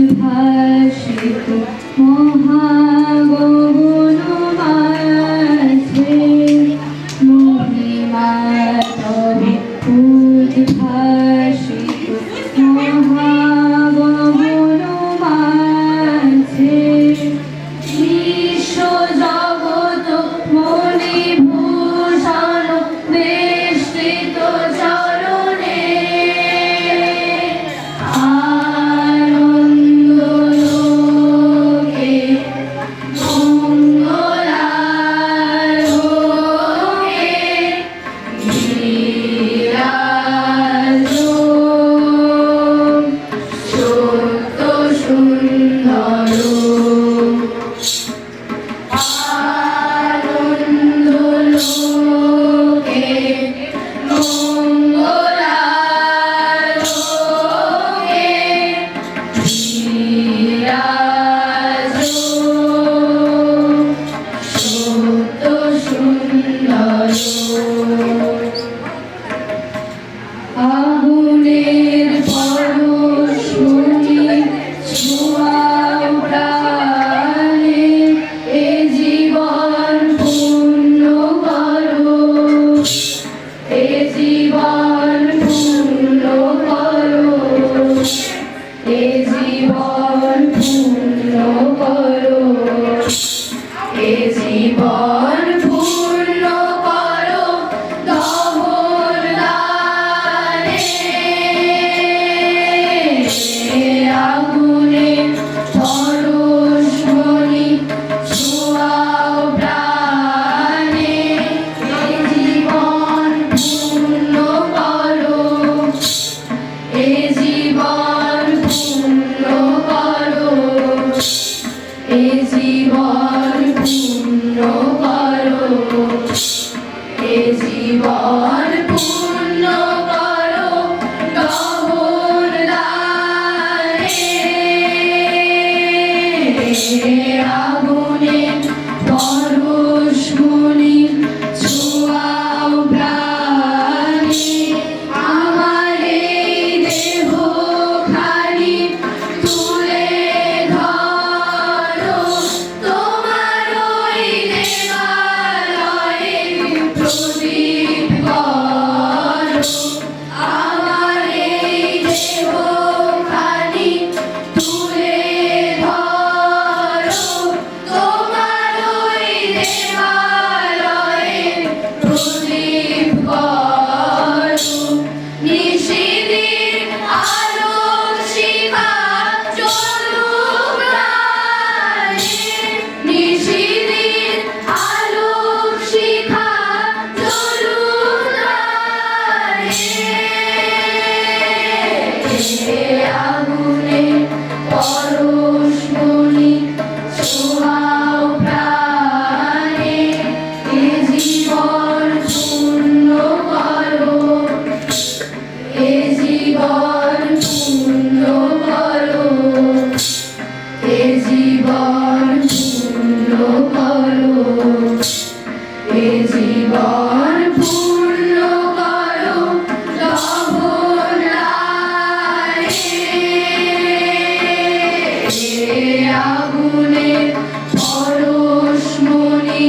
উদ্ভাসিত মহাগগন মাঝে মহিমা তব উদ্ভাসিত মহাগগন মাঝে বিশ্ব জগৎ মণিভূষণ বেষ্টিত চরণে আনন্দ লোকে মঙ্গলালোকে বিরাজ সত্য সুন্দর আনন্দ লোকে মঙ্গলালোকে বিরাজ সত্য সুন্দর আগুনের পরশমণি ছোঁয়াও প্রাণে এ জীবন পূর্ণ করো এ জীবন পূর্ণ করো এ জীবন পূর্ণ করো এ জীবন পূর্ণ করো দহন দানে আগুনে পরশমণি ছোঁয়াও প্রাণে এ জীবন পূর্ণ করো এ জীবন পূর্ণ করো এ জীবন পূর্ণ করো এ জীবন পূর্ণ করো দহন দানে আগুনে পরশমণি ছোঁয়াও প্রাণে আমার এই দেহ খানি তুলে ধরো তোমার ওই দেবালয়ে প্রদীপ করো আমার এই দেহ খানি তুলে ধরো তোমার ওই দেবালয়ে প্রদীপ করো নিশিদিন আলোক শিখা জ্বলুক প্রাণে নিশিদিন আলোক শিখা জ্বলুক প্রাণে আগুনে পরশমণি ছোঁয়াও প্রাণে এ জীবন পূর্ণ করো এ জীবন পূর্ণ করো এ জীবন পূর্ণ করো এ জীবন পূর্ণ করো দহন দানে আগুনে পরশমণি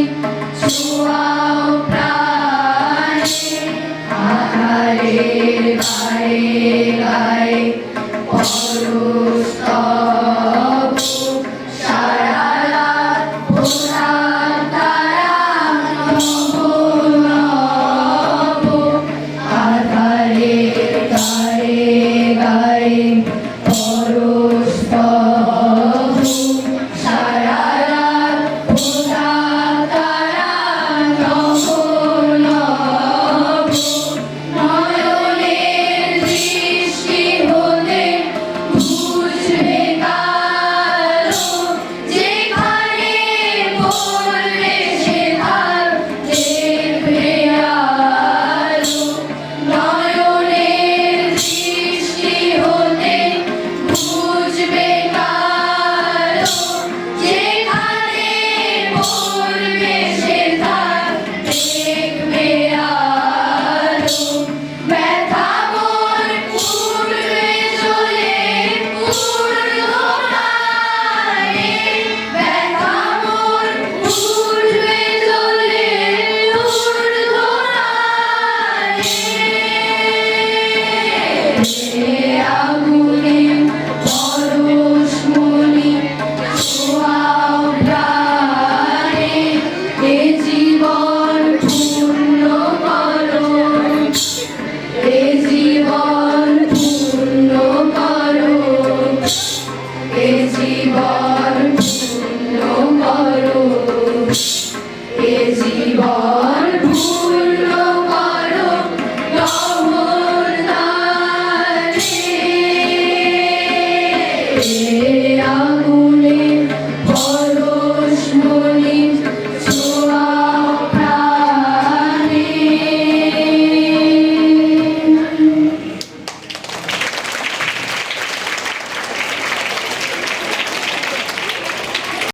ছোঁয়াও প্রাণে আধারের গায়ে গায়ে পরস্তব সারা রাত পোড়ার তারা নব নব আধারের গায়ে গায়ে পরস্তব সারা রাত পোড়ার তারা নব নব নয়নের দৃষ্টি হলে বুঝবে আগুনে বড়